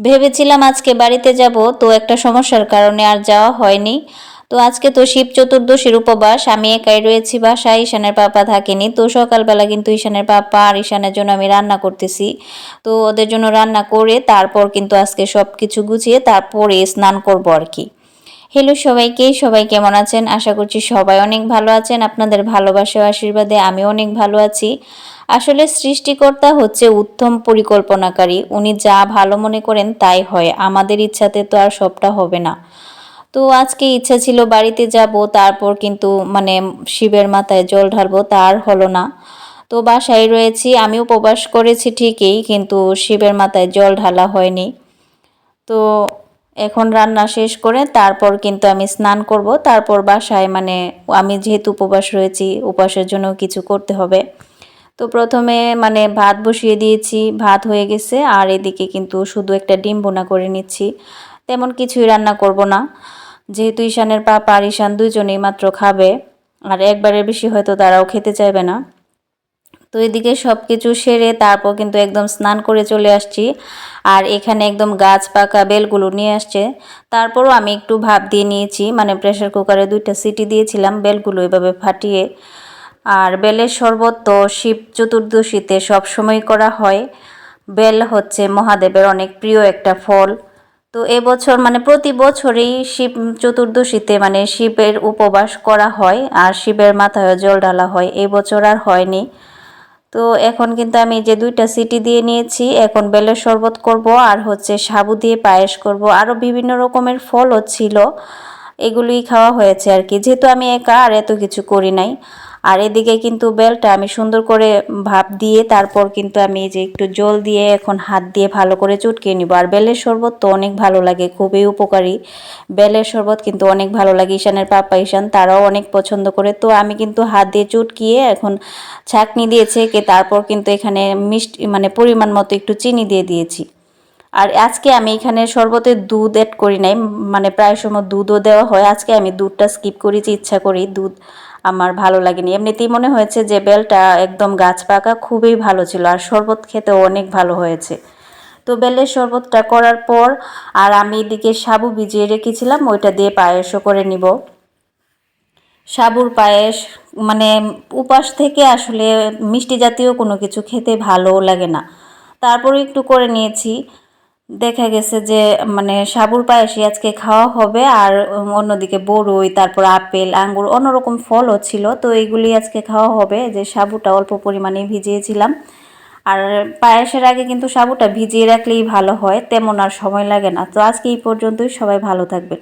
ভেবেছিলাম আজকে বাড়িতে যাব, তো একটা সমস্যার কারণে আর যাওয়া হয়নি। তো আজকে তো শিব চতুর্দশীর উপবাস, আমি একাই রয়েছি বাসায়, ঈশানের পাপা থাকেনি। তো সকালবেলা কিন্তু ঈশানের পাপা আর ঈশানের জন্য আমি রান্না করতেছি। তো ওদের জন্য রান্না করে তারপর কিন্তু আজকে সব কিছু গুছিয়ে তারপরে স্নান করব আর কি। হ্যালো সবাইকে, সবাই কেমন আছেন? আশা করছি সবাই অনেক ভালো আছেন। আপনাদের ভালোবাসা ও আশীর্বাদে আমি অনেক ভালো আছি। আসলে সৃষ্টিকর্তা হচ্ছে উত্তম পরিকল্পনাকারী, উনি যা ভালো মনে করেন তাই হয়, আমাদের ইচ্ছাতে তো আর সবটা হবে না। তো আজকে ইচ্ছা ছিল বাড়িতে যাব, তারপর কিন্তু শিবের মাথায় জল ঢালবো, তার হলো না। তো বাসায় রয়েছি, আমি উপবাস করেছি ঠিকই, কিন্তু শিবের মাথায় জল ঢালা হয়নি। তো এখন রান্না শেষ করে তারপর কিন্তু আমি স্নান করব, তারপর বাসায় আমি যেহেতু উপবাস রয়েছি, উপবাসের জন্য কিছু করতে হবে। তো প্রথমে ভাত বসিয়ে দিয়েছি, ভাত হয়ে গেছে, আর এদিকে কিন্তু শুধু একটা ডিম ভুনা করে নিচ্ছি। তেমন কিছুই রান্না করব না, যেহেতু ঈশানের পাপা আর ঈশান দুইজনেই মাত্র খাবে, আর একবারের বেশি হয়তো তারাও খেতে চাইবে না। তো এদিকে সব কিছু সেরে তারপর কিন্তু একদম স্নান করে চলে আসছি। আর এখানে একদম গাছ পাকা বেলগুলো নিয়ে আসছে। তারপরও আমি একটু ভাপ দিয়ে নিয়েছি, প্রেসার কুকারে 2টা সিটি দিয়েছিলাম বেলগুলো এভাবে ফাটিয়ে। আর বেলের শরবত তো শিব চতুর্দশীতে সবসময় করা হয়। বেল হচ্ছে মহাদেবের অনেক প্রিয় একটা ফল। তো এবছর প্রতি বছরই শিব চতুর্দশীতে শিবের উপবাস করা হয় আর শিবের মাথায় জল ঢালা হয়, এবছর আর হয়নি। তো এখন কিন্তু আমি যে 2টা সিটি দিয়ে নিয়েছি, এখন বেলের শরবত করব আর হচ্ছে সাবু দিয়ে পায়েস করব, আরও বিভিন্ন রকমের ফলও ছিল, এগুলোই খাওয়া হয়েছে আর কি, যেহেতু আমি একা আর এত কিছু করি নাই। আর এদিকে কিন্তু বেলটা আমি সুন্দর করে ভাপ দিয়ে তারপর কিন্তু আমি এই যে একটু জল দিয়ে এখন হাত দিয়ে ভালো করে চটকিয়ে নিব। আর বেলের শরবত তো অনেক ভালো লাগে, খুবই উপকারী। বেলের শরবত কিন্তু অনেক ভালো লাগে, ঈশানের পাপা ঈশান তারাও অনেক পছন্দ করে। তো আমি কিন্তু হাত দিয়ে চটকিয়ে এখন ছাঁকনি দিয়ে ছেঁকে তারপর কিন্তু এখানে মিষ্টি পরিমাণ মতো একটু চিনি দিয়ে দিয়েছি। আর আজকে আমি এখানে শরবতে দুধ অ্যাড করি নাই, প্রায় সময় দুধও দেওয়া হয়, আজকে আমি দুধটা স্কিপ করেছি ইচ্ছা করি, দুধ আমার ভালো লাগেনি। এমনিতেই মনে হয়েছে যে বেলটা একদম গাছ পাকা, খুবই ভালো ছিল, আর শরবত খেতেও অনেক ভালো হয়েছে। তো বেলের শরবতটা করার পর আর আমি এদিকে সাবু ভিজিয়ে রেখেছিলাম, ওইটা দিয়ে পায়েসও করে নিব। সাবুর পায়েস মানে উপাস থেকে আসলে মিষ্টি জাতীয় কোনো কিছু খেতে ভালো লাগে না, তারপরে একটু করে নিয়েছি। দেখা গেছে যে সাবুর পায়েসই আজকে খাওয়া হবে। আর অন্যদিকে বড়ই, তারপর আপেল, আঙ্গুর, অন্যরকম ফলও ছিল, তো এইগুলি আজকে খাওয়া হবে। যে সাবুটা অল্প পরিমাণে ভিজিয়েছিলাম, আর পায়েসের আগে কিন্তু সাবুটা ভিজিয়ে রাখলেই ভালো হয়, তেমন আর সময় লাগে না। তো আজকে এই পর্যন্তই, সবাই ভালো থাকবেন।